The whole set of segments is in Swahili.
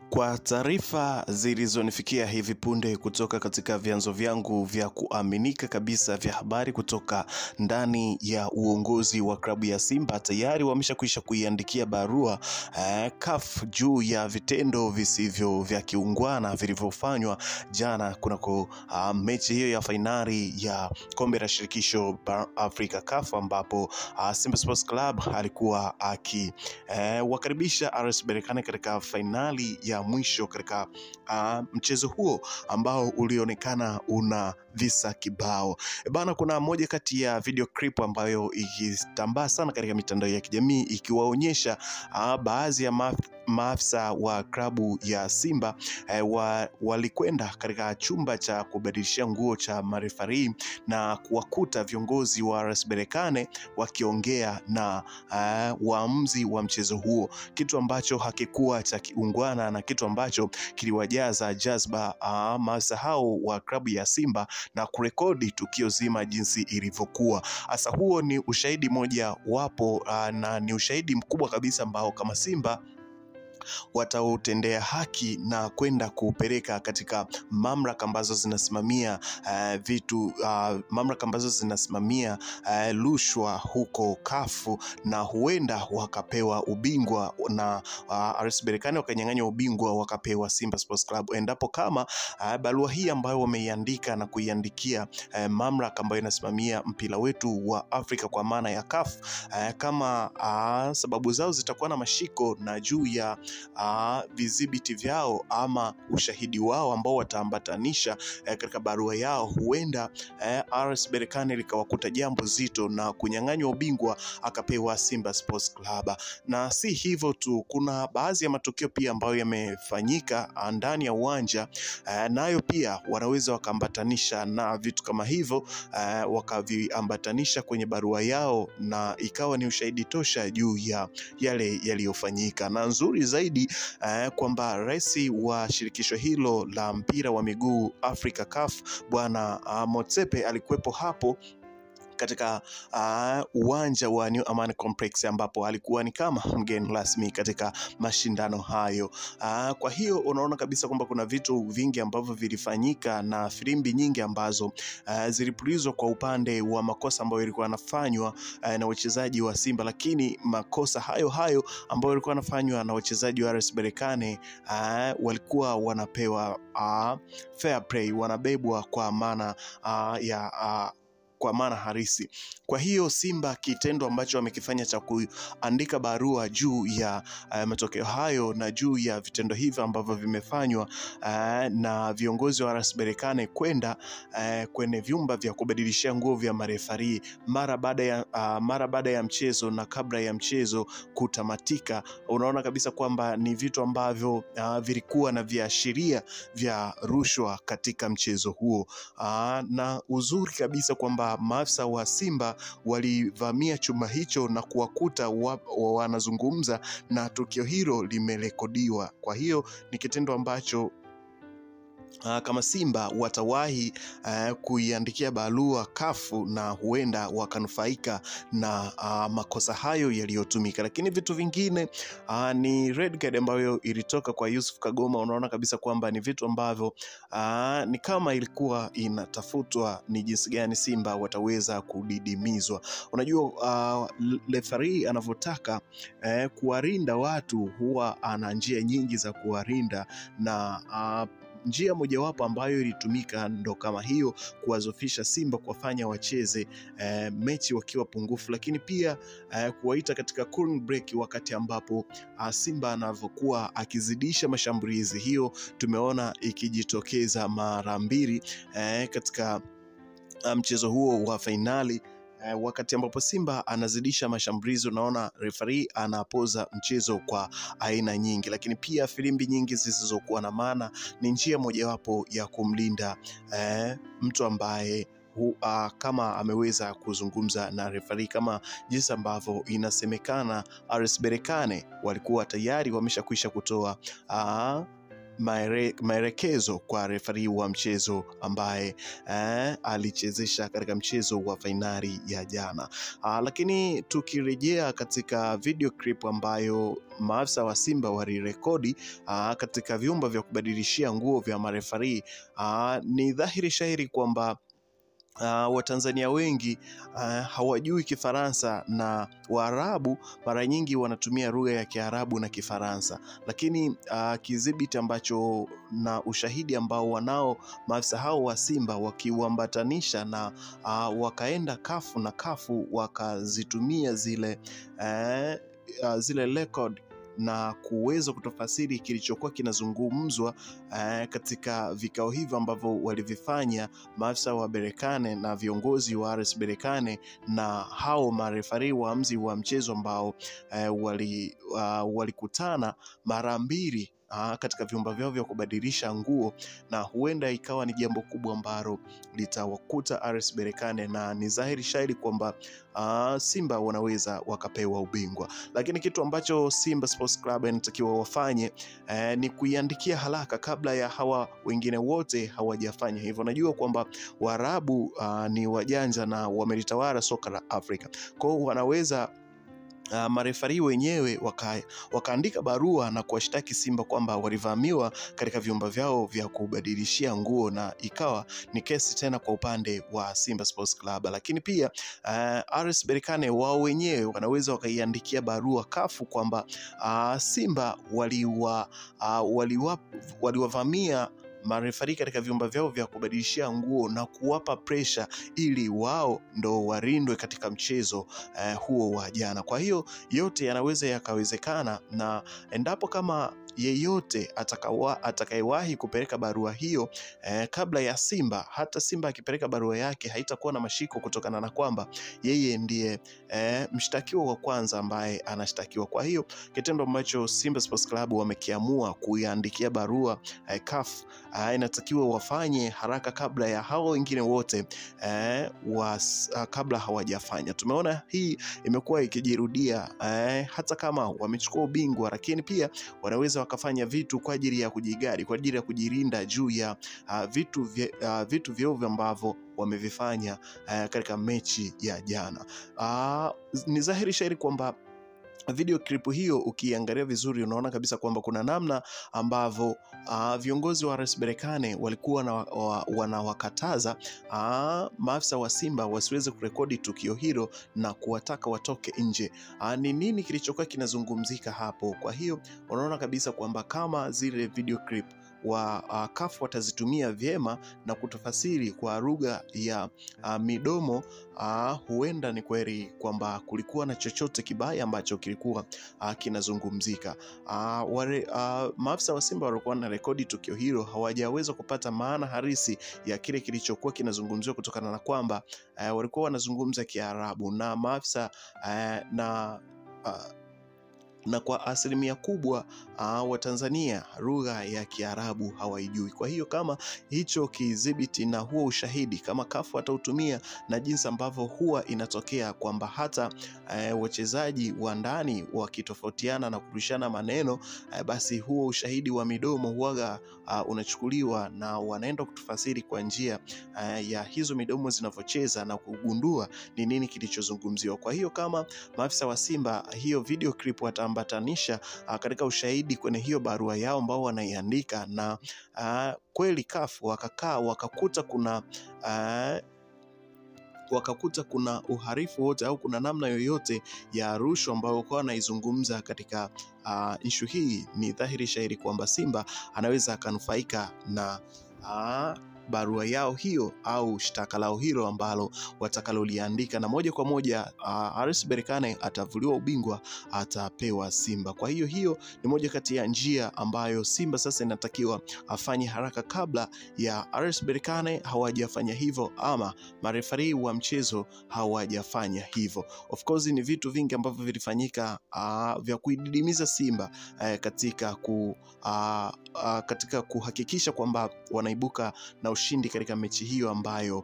Kwa taarifa zilizonifikia hivi punde kutoka katika vyanzo vyangu vya kuaminika kabisa vya habari kutoka ndani ya uongozi wa klabu ya Simba, tayari wameshakwisha kuiandikia barua CAF juu ya vitendo visivyo vya kiungwana vilivyofanywa jana kunako mechi hiyo ya fainali ya kombe la shirikisho Afrika CAF, ambapo Simba Sports Club alikuwa wakaribisha RS Berkane katika fainali ya mwisho katika mchezo huo ambao ulionekana una visa kibao. Bana, kuna moja kati ya video clip ambayo ikitambaa sana katika mitandao ya kijamii ikiwaonyesha baadhi ya maafisa wa klabu ya Simba walikwenda katika chumba cha kubadilishia nguo cha marefari na kuwakuta viongozi wa RS Berkane wakiongea na waamuzi wa mchezo huo, kitu ambacho hakikuwa cha kiungwana na kitu ambacho kiliwajaza jazba maafisa hao wa klabu ya Simba na kurekodi tukio zima jinsi ilivyokuwa. Hasa huo ni ushahidi moja wapo na ni ushahidi mkubwa kabisa ambao kama Simba watautendea haki na kwenda kupeleka katika mamlaka ambazo zinasimamia mamlaka ambazo zinasimamia rushwa huko CAF, na huenda wakapewa ubingwa na RS Berkane wakanyang'anywa ubingwa wakapewa Simba Sports Club, endapo kama barua hii ambayo wameiandika na kuiandikia mamlaka ambayo inasimamia mpira wetu wa Afrika kwa maana ya CAF, kama sababu zao zitakuwa na mashiko na juu ya vizibiti vyao ama ushahidi wao ambao wataambatanisha katika barua yao, huenda RS Berkane likawakuta jambo zito na kunyang'anywa ubingwa akapewa Simba Sports Club. Na si hivyo tu, kuna baadhi ya matukio pia ambayo yamefanyika ndani ya uwanja, nayo pia wanaweza wakaambatanisha na vitu kama hivyo, wakaviambatanisha kwenye barua yao na ikawa ni ushahidi tosha juu ya yale yaliyofanyika. Na nzuri zaidi kwamba rais wa shirikisho hilo la mpira wa miguu Afrika CAF Bwana Motsepe alikuwepo hapo katika uwanja wa New Amaan Complex, ambapo alikuwa ni kama mgeni rasmi katika mashindano hayo. Kwa hiyo unaona kabisa kwamba kuna vitu vingi ambavyo vilifanyika na filimbi nyingi ambazo zilipulizwa kwa upande wa makosa ambayo yalikuwa yanafanywa na wachezaji wa Simba, lakini makosa hayo ambayo yalikuwa yanafanywa na wachezaji wa RS Berkane walikuwa wanapewa fair play, wanabebwa kwa maana kwa maana harisi. Kwa hiyo Simba kitendo ambacho wamekifanya cha kuandika barua juu ya matokeo hayo na juu ya vitendo hivyo ambavyo vimefanywa na viongozi wa RS Berkane kwenda kwenye vyumba vya kubadilishia nguo vya marefari mara baada ya mchezo na kabla ya mchezo kutamatika, unaona kabisa kwamba ni vitu ambavyo vilikuwa na viashiria vya rushwa katika mchezo huo. Na uzuri kabisa kwamba maafisa wa Simba walivamia chumba hicho na kuwakuta wanazungumza na tukio hilo limerekodiwa. Kwa hiyo ni kitendo ambacho kama Simba watawahi kuiandikia barua CAF na huenda wakanufaika na makosa hayo yaliyotumika. Lakini vitu vingine ni red card ambayo ilitoka kwa Yusuf Kagoma. Unaona kabisa kwamba ni vitu ambavyo ni kama ilikuwa inatafutwa ni jinsi gani Simba wataweza kudidimizwa. Unajua referee anavyotaka kuwarinda watu, huwa ana njia nyingi za kuwarinda, na njia mojawapo ambayo ilitumika ndo kama hiyo, kuwazofisha Simba, kuwafanya wacheze mechi wakiwa pungufu, lakini pia kuwaita katika cooling break wakati ambapo Simba anavyokuwa akizidisha mashambulizi. Hiyo tumeona ikijitokeza mara mbili katika mchezo huo wa fainali. Wakati ambapo Simba anazidisha mashambulizi, unaona referee anapoza mchezo kwa aina nyingi, lakini pia filimbi nyingi zisizokuwa na maana ni njia mojawapo ya kumlinda mtu ambaye kama ameweza kuzungumza na referee, kama jinsi ambavyo inasemekana RS Berkane walikuwa tayari wameshakwisha kutoa maelekezo kwa refari wa mchezo ambaye alichezesha katika mchezo wa fainali ya jana. Lakini tukirejea katika video clip ambayo maafisa wa Simba walirekodi katika vyumba vya kubadilishia nguo vya marefari, ni dhahiri shahiri kwamba Watanzania wengi hawajui Kifaransa, na Waarabu mara nyingi wanatumia lugha ya Kiarabu na Kifaransa. Lakini kidhibiti ambacho na ushahidi ambao wanao maafisa hao wa Simba wakiuambatanisha na wakaenda kafu na kafu wakazitumia zile record na kuweza kutafasiri kilichokuwa kinazungumzwa katika vikao hivyo ambavyo walivifanya maafisa wa Berkane na viongozi wa RS Berkane na hao marefari waamuzi wa mchezo ambao walikutana mara mbili katika vyumba vyao vya kubadilisha nguo, na huenda ikawa ni jambo kubwa ambalo litawakuta RS Berkane, na ni dhahiri shahiri kwamba Simba wanaweza wakapewa ubingwa. Lakini kitu ambacho Simba Sports Club inatakiwa wafanye ni kuiandikia haraka kabla ya hawa wengine wote hawajafanya hivyo. Najua kwamba Waarabu ni wajanja na wamelitawala soka la Afrika, kwa hiyo wanaweza marefari wenyewe wakaandika barua na kuwashtaki Simba kwamba walivamiwa katika vyumba vyao vya kubadilishia nguo, na ikawa ni kesi tena kwa upande wa Simba Sports Club. Lakini pia RS Berkane wao wenyewe wanaweza wakaiandikia barua kafu kwamba Simba waliwavamia marefari katika vyumba vyao vya kubadilishia nguo na kuwapa pressure ili wao ndo warindwe katika mchezo huo wa jana. Kwa hiyo yote yanaweza yakawezekana, na endapo kama yeyote atakayewahi kupeleka barua hiyo kabla ya Simba, hata Simba akipeleka barua yake haitakuwa na mashiko, kutokana na kwamba yeye ndiye mshtakiwa wa kwanza ambaye anashtakiwa. Kwa hiyo kitendo ambacho Simba Sports Club wamekiamua kuiandikia barua CAF, inatakiwa wafanye haraka kabla ya hao wengine wote kabla hawajafanya. Tumeona hii imekuwa ikijirudia hata kama wamechukua ubingwa, lakini pia wanaweza wakafanya vitu kwa ajili ya kujigari, kwa ajili ya kujirinda juu ya vitu vyao ambavyo wamevifanya katika mechi ya jana. Ni dhahiri shahiri kwamba video clip hiyo ukiangalia vizuri unaona kabisa kwamba kuna namna ambavyo viongozi wa RS Berkane walikuwa wanawakataza maafisa wa Simba wasiweze kurekodi tukio hilo na kuwataka watoke nje. Ni nini kilichokuwa kinazungumzika hapo? Kwa hiyo unaona kabisa kwamba kama zile video clip CAF watazitumia vyema na kutafasiri kwa lugha ya midomo, huenda ni kweli kwamba kulikuwa na chochote kibaya ambacho kilikuwa kinazungumzika. Maafisa wa Simba walikuwa na rekodi tukio hilo hawajaweza kupata maana halisi ya kile kilichokuwa kinazungumziwa, kutokana na kwamba walikuwa wanazungumza Kiarabu na maafisa na kwa asilimia kubwa wa Tanzania lugha ya Kiarabu hawaijui. Kwa hiyo kama hicho kidhibiti na huo ushahidi kama CAF watautumia, na jinsi ambavyo huwa inatokea kwamba hata wachezaji wa ndani wakitofautiana na kurushana maneno, basi huo ushahidi wa midomo huaga unachukuliwa na wanaenda kutafasiri kwa njia ya hizo midomo zinavyocheza na kugundua ni nini kilichozungumziwa. Kwa hiyo kama maafisa wa Simba hiyo video clip wataambatanisha katika ushahidi kwenye hiyo barua yao ambao wanaiandika, na kweli CAF wakakuta kuna uharifu wote au kuna namna yoyote ya rushwa ambayo kwa wanaizungumza katika issue hii, ni dhahiri shahiri kwamba Simba anaweza akanufaika na barua yao hiyo au shtaka lao hilo ambalo watakaloliandika, na moja kwa moja RS Berkane atavuliwa ubingwa, atapewa Simba. Kwa hiyo ni moja kati ya njia ambayo Simba sasa inatakiwa afanye haraka kabla ya RS Berkane hawajafanya hivyo, ama marefari wa mchezo hawajafanya hivyo. Of course ni vitu vingi ambavyo vilifanyika vya kuididimiza Simba katika katika kuhakikisha kwamba wanaibuka na ushindi katika mechi hiyo ambayo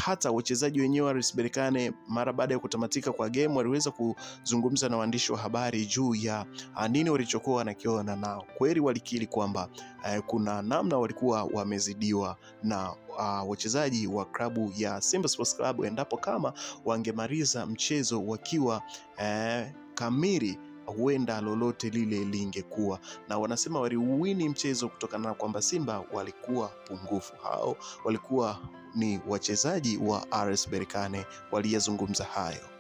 hata wachezaji wenyewe wa RS Berkane mara baada ya kutamatika kwa game waliweza kuzungumza na waandishi wa habari juu ya nini walichokuwa wanakiona, nao kweli walikiri kwamba kuna namna walikuwa wamezidiwa na wachezaji wa klabu ya Simba Sports Club endapo kama wangemaliza mchezo wakiwa kamili, huenda lolote lile lingekuwa, na wanasema waliuwini mchezo kutokana na kwamba Simba walikuwa pungufu. Hao walikuwa ni wachezaji wa RS Berkane waliyezungumza hayo.